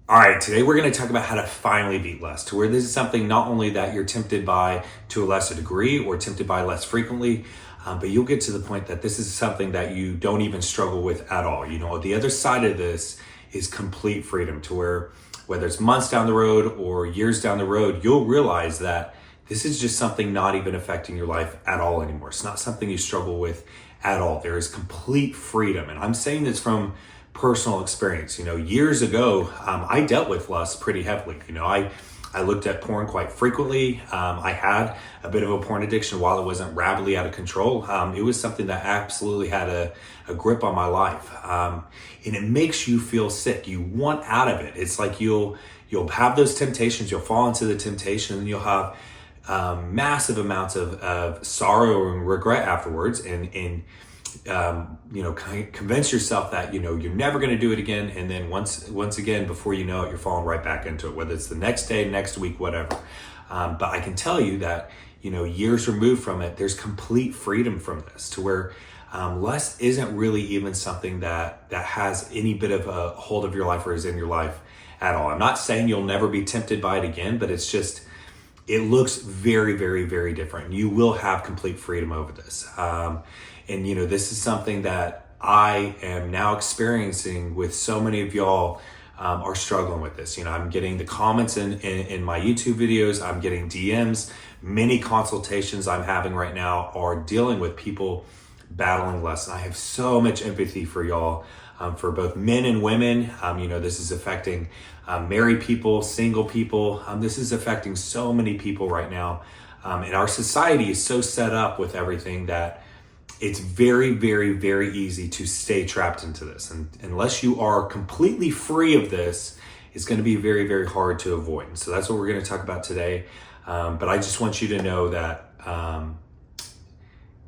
All right, today we're going to talk about how to finally beat lust, to where this is something not only that you're tempted by to a lesser degree or tempted by less frequently, but you'll get to the point that this is something that you don't even struggle with at all. You know, the other side of this is complete freedom, to where whether it's months down the road or years down the road, you'll realize that this is just something not even affecting your life at all anymore. It's not something you struggle with at all. There is complete freedom. And I'm saying this from personal experience. You know, years ago, I dealt with lust pretty heavily. You know, I looked at porn quite frequently. I had a bit of a porn addiction while it wasn't rapidly out of control. It was something that absolutely had a grip on my life. And it makes you feel sick. You want out of it. It's like you'll have those temptations, you'll fall into the temptation, and you'll have massive amounts of sorrow and regret afterwards. And you know, convince yourself that, you know, you're never going to do it again. And then once again, before you know it, you're falling right back into it, whether it's the next day, next week, whatever. But I can tell you that, you know, years removed from it, there's complete freedom from this, to where lust isn't really even something that has any bit of a hold of your life or is in your life at all. I'm not saying you'll never be tempted by it again, but it's just, it looks very, very, very different. You will have complete freedom over this. And, you know, this is something that I am now experiencing with so many of y'all are struggling with this. You know, I'm getting the comments in my YouTube videos. I'm getting DMs. Many consultations I'm having right now are dealing with people battling lust. And I have so much empathy for y'all, for both men and women. You know, this is affecting married people, single people. This is affecting so many people right now. And our society is so set up with everything that it's very, very, very easy to stay trapped into this. And unless you are completely free of this, it's going to be very, very hard to avoid. And so that's what we're going to talk about today. But I just want you to know that,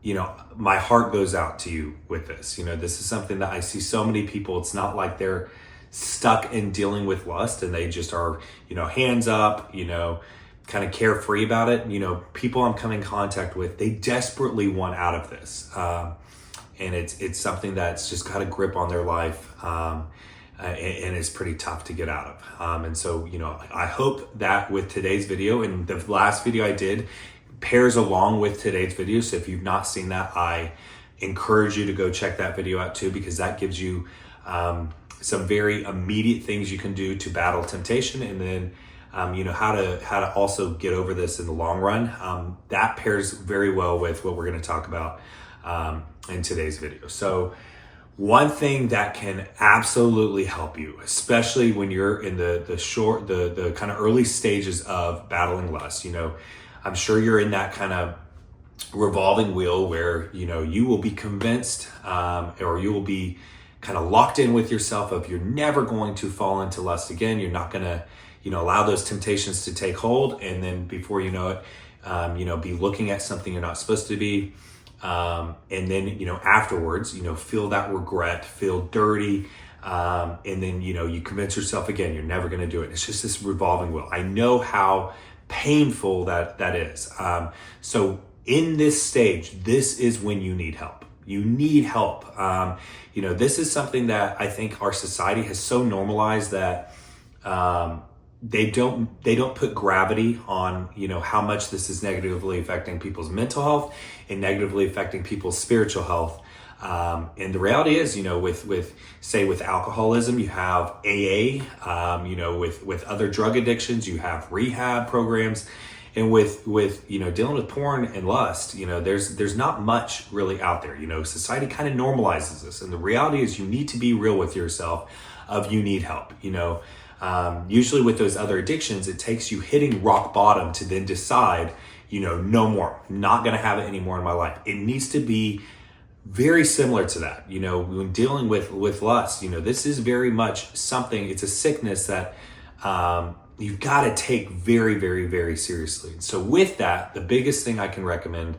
you know, my heart goes out to you with this. You know, this is something that I see so many people. It's not like they're stuck in dealing with lust and they just are, you know, hands up, you know, kind of carefree about it. You know, people I'm coming in contact with, they desperately want out of this. And it's something that's just got a grip on their life. And it's pretty tough to get out of. And so, you know, I hope that with today's video, and the last video I did pairs along with today's video. So if you've not seen that, I encourage you to go check that video out too, because that gives you some very immediate things you can do to battle temptation. And then you know, how to also get over this in the long run. That pairs very well with what we're going to talk about in today's video. So one thing that can absolutely help you, especially when you're in the kind of early stages of battling lust, you know, I'm sure you're in that kind of revolving wheel where, you know, you will be convinced or you will be kind of locked in with yourself of you're never going to fall into lust again. You're not going to, you know, allow those temptations to take hold. And then before you know it, you know, be looking at something you're not supposed to be. And then, you know, afterwards, you know, feel that regret, feel dirty. And then, you know, you convince yourself again, you're never going to do it. It's just this revolving wheel. I know how painful that is. So in this stage, this is when you need help. You need help. You know, this is something that I think our society has so normalized that, they don't put gravity on, you know, how much this is negatively affecting people's mental health and negatively affecting people's spiritual health. And the reality is, you know, with alcoholism, you have AA, you know, with other drug addictions, you have rehab programs. And with, you know, dealing with porn and lust, you know, there's not much really out there. You know, society kind of normalizes this. And the reality is you need to be real with yourself of you need help, you know. Usually with those other addictions, it takes you hitting rock bottom to then decide, you know, no more, not going to have it anymore in my life. It needs to be very similar to that. You know, when dealing with lust, you know, this is very much something, it's a sickness that, you've got to take very, very, very seriously. So with that, the biggest thing I can recommend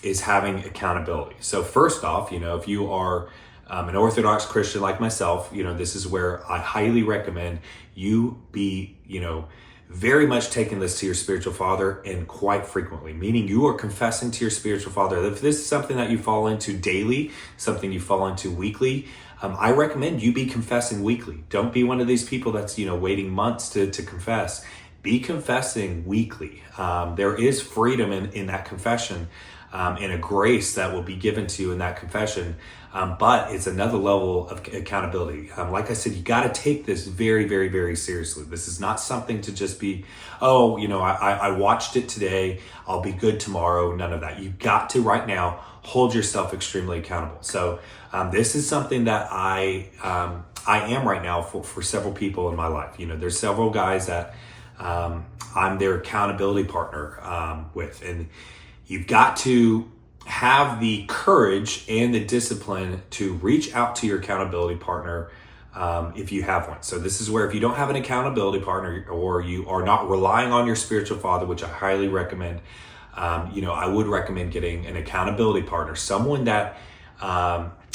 is having accountability. So first off, you know, if you are an Orthodox Christian like myself, you know, this is where I highly recommend you be, you know, very much taking this to your spiritual father, and quite frequently, meaning you are confessing to your spiritual father. If this is something that you fall into daily, something you fall into weekly, I recommend you be confessing weekly. Don't be one of these people that's, waiting months to confess. Be confessing weekly. There is freedom in that confession, and a grace that will be given to you in that confession. But it's another level of accountability. Like I said, you got to take this very, very, very seriously. This is not something to just be, I watched it today, I'll be good tomorrow. None of that. You've got to right now hold yourself extremely accountable. So this is something that I am right now for several people in my life. There's several guys that I'm their accountability partner with, and you've got to have the courage and the discipline to reach out to your accountability partner if you have one. So this is where if you don't have an accountability partner, or you are not relying on your spiritual father, which I highly recommend, I would recommend getting an accountability partner, someone that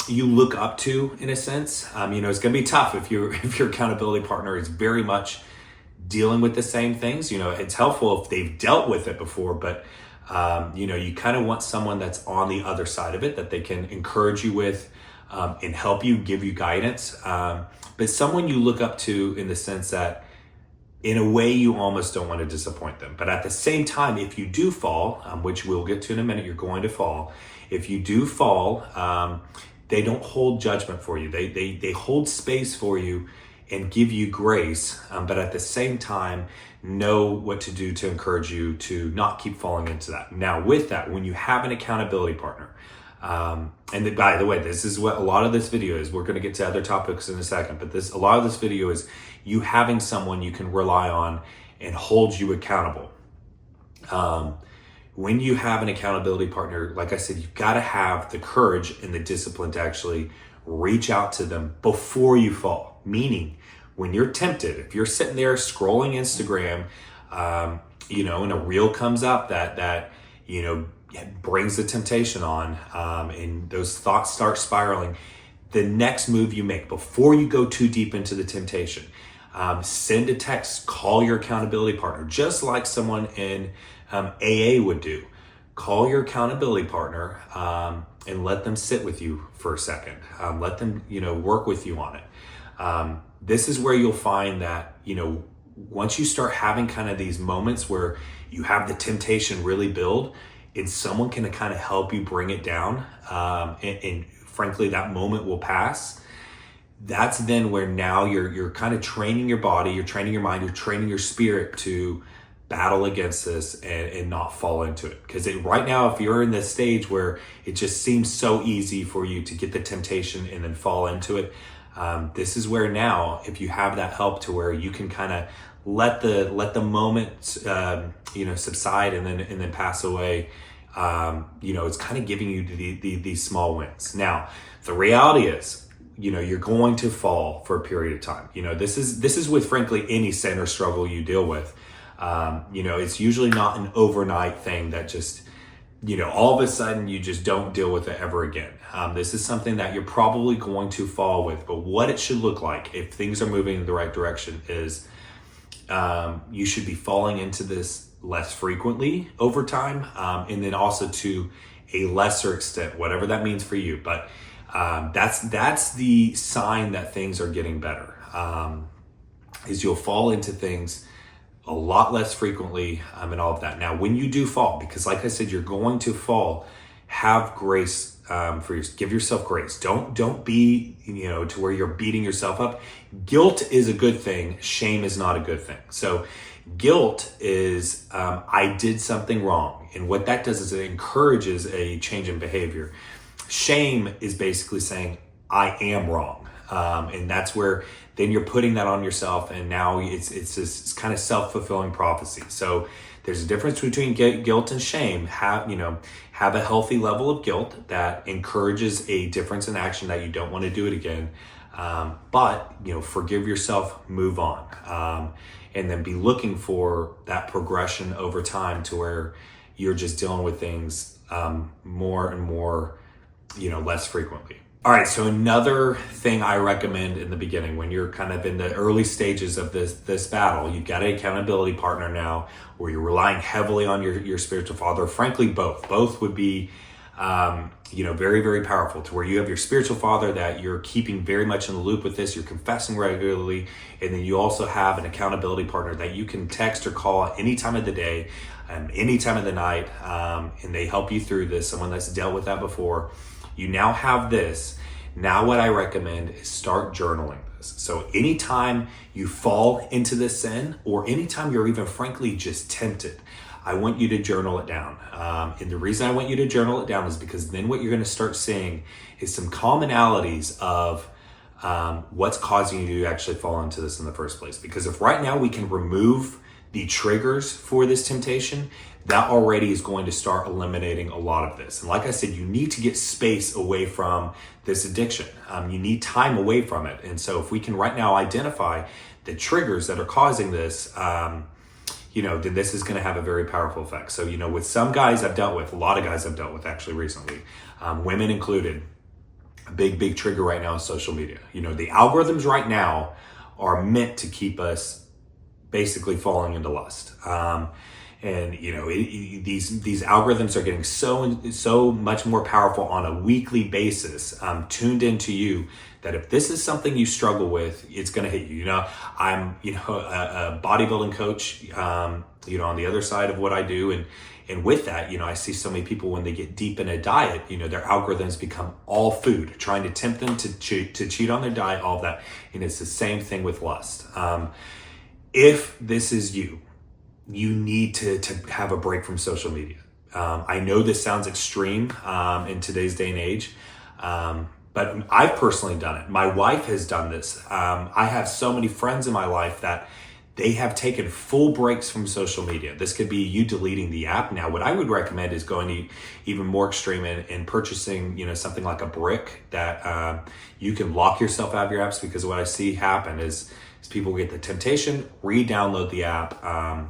you look up to in a sense. It's going to be tough if your accountability partner is very much dealing with the same things. It's helpful if they've dealt with it before, but you kind of want someone that's on the other side of it, that they can encourage you with and help you, give you guidance. But someone you look up to in the sense that in a way you almost don't want to disappoint them. But at the same time, if you do fall, which we'll get to in a minute, you're going to fall. If you do fall, they don't hold judgment for you. They hold space for you and give you grace, but at the same time, know what to do to encourage you to not keep falling into that. Now, with that, when you have an accountability partner, by the way, this is what a lot of this video is. We're going to get to other topics in a second, but a lot of this video is you having someone you can rely on and hold you accountable. When you have an accountability partner, like I said, you've got to have the courage and the discipline to actually reach out to them before you fall. Meaning, when you're tempted, if you're sitting there scrolling Instagram, and a reel comes up that brings the temptation on, and those thoughts start spiraling, the next move you make before you go too deep into the temptation, send a text, call your accountability partner, just like someone in AA would do. Call your accountability partner and let them sit with you for a second. Let them, work with you on it. This is where you'll find that, once you start having kind of these moments where you have the temptation really build, and someone can kind of help you bring it down, and frankly, that moment will pass. That's then where now you're kind of training your body, you're training your mind, you're training your spirit to battle against this and not fall into it. Because right now, if you're in this stage where it just seems so easy for you to get the temptation and then fall into it, this is where now, if you have that help to where you can kind of let the moment subside and then pass away, it's kind of giving you these small wins. Now, the reality is, you're going to fall for a period of time. This is with frankly any sin or struggle you deal with. It's usually not an overnight thing that just, all of a sudden you just don't deal with it ever again. This is something that you're probably going to fall with, but what it should look like if things are moving in the right direction is you should be falling into this less frequently over time, and then also to a lesser extent, whatever that means for you. But that's the sign that things are getting better, is you'll fall into things a lot less frequently, and all of that. Now, when you do fall, because like I said, you're going to fall, have grace give yourself grace. Don't be, to where you're beating yourself up. Guilt is a good thing. Shame is not a good thing. So guilt is, I did something wrong. And what that does is it encourages a change in behavior. Shame is basically saying, I am wrong. And that's where then you're putting that on yourself, and now it's this kind of self-fulfilling prophecy. So there's a difference between guilt and shame. Have a healthy level of guilt that encourages a difference in action that you don't want to do it again. But forgive yourself, move on, and then be looking for that progression over time to where you're just dealing with things more and more, less frequently. All right, so another thing I recommend in the beginning, when you're kind of in the early stages of this battle, you've got an accountability partner now, where you're relying heavily on your spiritual father. Frankly, both would be Very, very powerful, to where you have your spiritual father that you're keeping very much in the loop with this. You're confessing regularly. And then you also have an accountability partner that you can text or call any time of the day, any time of the night. And they help you through this. Someone that's dealt with that before. You now have this. Now what I recommend is start journaling this. So anytime you fall into this sin, or anytime you're even frankly just tempted, I want you to journal it down. And the reason I want you to journal it down is because then what you're going to start seeing is some commonalities of what's causing you to actually fall into this in the first place. Because if right now we can remove the triggers for this temptation, that already is going to start eliminating a lot of this. And like I said, you need to get space away from this addiction. You need time away from it. And so if we can right now identify the triggers that are causing this, then this is going to have a very powerful effect. So, with some guys I've dealt with, a lot of guys I've dealt with actually recently, women included, a big trigger right now is social media. The algorithms right now are meant to keep us basically falling into lust. These algorithms are getting so much more powerful on a weekly basis, tuned into you, that if this is something you struggle with, it's going to hit you. I'm a bodybuilding coach, on the other side of what I do, and with that, I see so many people when they get deep in a diet, their algorithms become all food, trying to tempt them to cheat on their diet, all of that, and it's the same thing with lust. If this is you need to have a break from social media. I know this sounds extreme in today's day and age, but I've personally done it. My wife has done this. I have so many friends in my life that they have taken full breaks from social media. This could be you deleting the app. Now, what I would recommend is going even more extreme and purchasing, something like a brick that you can lock yourself out of your apps, because what I see happen is people get the temptation, re-download the app, and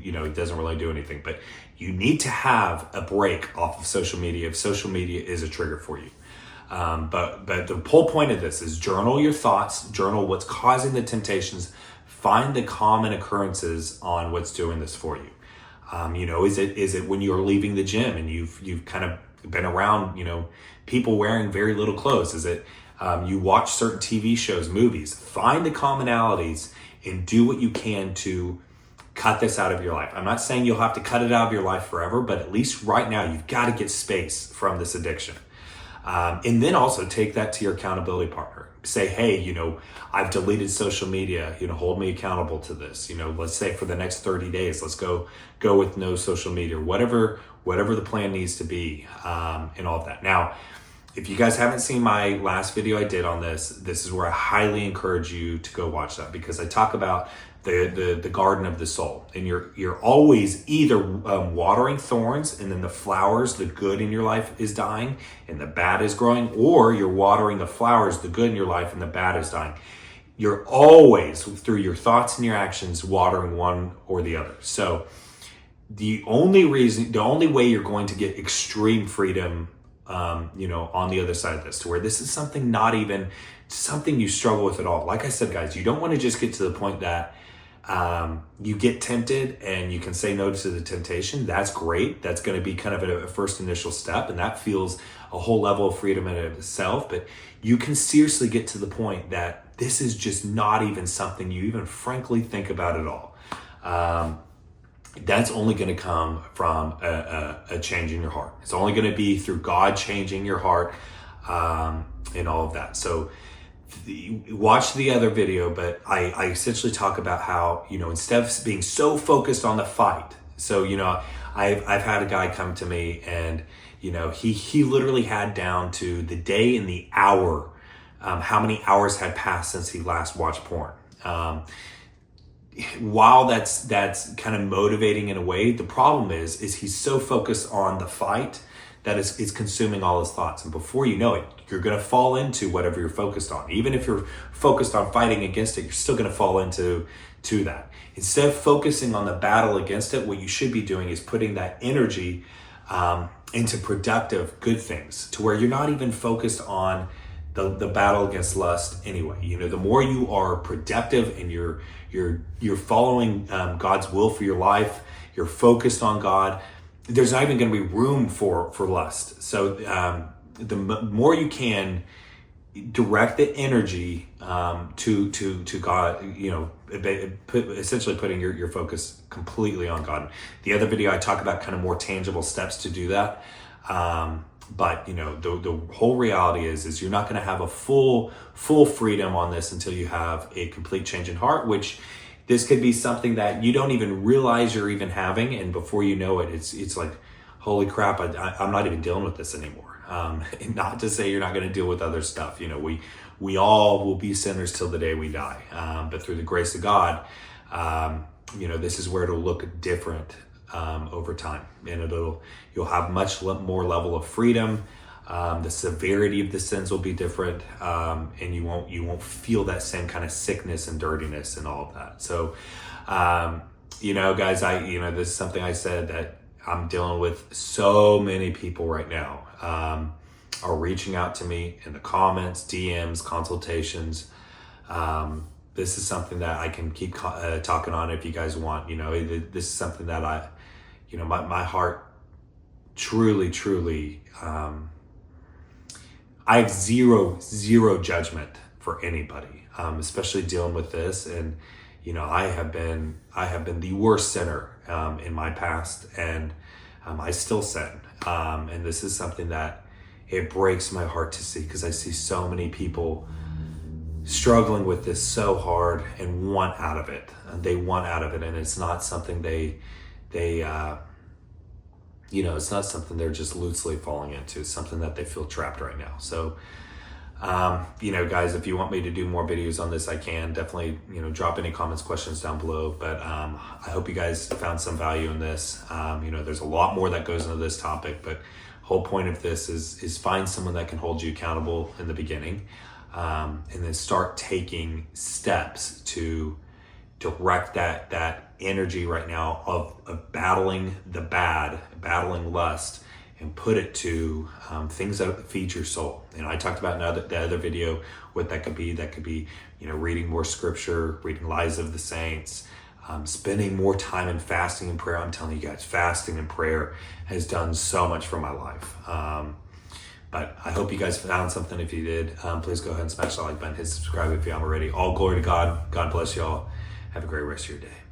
it doesn't really do anything. But you need to have a break off of social media if social media is a trigger for you. But the whole point of this is journal your thoughts, journal what's causing the temptations, find the common occurrences on what's doing this for you. Is it when you're leaving the gym and you've kind of been around, people wearing very little clothes? Is it you watch certain TV shows, movies? Find the commonalities and do what you can to cut this out of your life. I'm not saying you'll have to cut it out of your life forever, but at least right now you've got to get space from this addiction. And then also take that to your accountability partner. Say, hey, I've deleted social media, hold me accountable to this. Let's say for the next 30 days, let's go with no social media, whatever the plan needs to be, and all of that. Now, if you guys haven't seen my last video I did on this is where I highly encourage you to go watch that, because I talk about the garden of the soul, and you're always either watering thorns, and then the flowers, the good in your life is dying and the bad is growing, or you're watering the flowers, the good in your life, and the bad is dying. You're always, through your thoughts and your actions, watering one or the other. So the only way you're going to get extreme freedom, on the other side of this, to where this is something not even something you struggle with at all. Like I said, guys, you don't want to just get to the point that you get tempted and you can say no to the temptation. That's great. That's going to be kind of a first initial step, and that feels a whole level of freedom in and of itself. But you can seriously get to the point that this is just not even something you even frankly think about at all. That's only going to come from a change in your heart. It's only going to be through God changing your heart, and all of that. So watch the other video, but I essentially talk about how, instead of being so focused on the fight. So, I've had a guy come to me, and, he literally had down to the day and the hour, how many hours had passed since he last watched porn. While that's kind of motivating in a way, the problem is he's so focused on the fight that it's consuming all his thoughts. And before you know it, you're going to fall into whatever you're focused on. Even if you're focused on fighting against it, you're still going to fall into that. Instead of focusing on the battle against it, what you should be doing is putting that energy into productive, good things, to where you're not even focused on the battle against lust anyway. The more you are productive and you're following God's will for your life, you're focused on God, there's not even going to be room for lust. So the more you can direct the energy to God, essentially putting your focus completely on God. The other video I talk about kind of more tangible steps to do that. But the whole reality is you're not going to have a full freedom on this until you have a complete change in heart, which this could be something that you don't even realize you're even having, and before you know it, it's like, holy crap, I'm not even dealing with this anymore. And not to say you're not going to deal with other stuff. We all will be sinners till the day we die. But through the grace of God, this is where it'll look different over time, and you'll have much more level of freedom. The severity of the sins will be different, and you won't feel that same kind of sickness and dirtiness and all of that. So, guys, this is something I said that I'm dealing with. So many people right now are reaching out to me in the comments, DMs, consultations. This is something that I can keep talking on if you guys want. This is something that my heart truly. I have zero judgment for anybody, especially dealing with this. And, I have been the worst sinner in my past, and I still sin. And this is something that it breaks my heart to see, because I see so many people struggling with this so hard and want out of it. They want out of it, and it's not something it's not something they're just loosely falling into. It's something that they feel trapped right now. So, guys, if you want me to do more videos on this, I can definitely, drop any comments, questions down below. But I hope you guys found some value in this. There's a lot more that goes into this topic, but whole point of this is find someone that can hold you accountable in the beginning, and then start taking steps to direct that energy right now of battling the bad, battling lust, and put it to things that feed your soul. And I talked about in the other video what that could be. That could be, reading more scripture, reading Lives of the Saints, spending more time in fasting and prayer. I'm telling you guys, fasting and prayer has done so much for my life. But I hope you guys found something. If you did, please go ahead and smash the like button, hit subscribe if you haven't already. All glory to God. God bless y'all. Have a great rest of your day.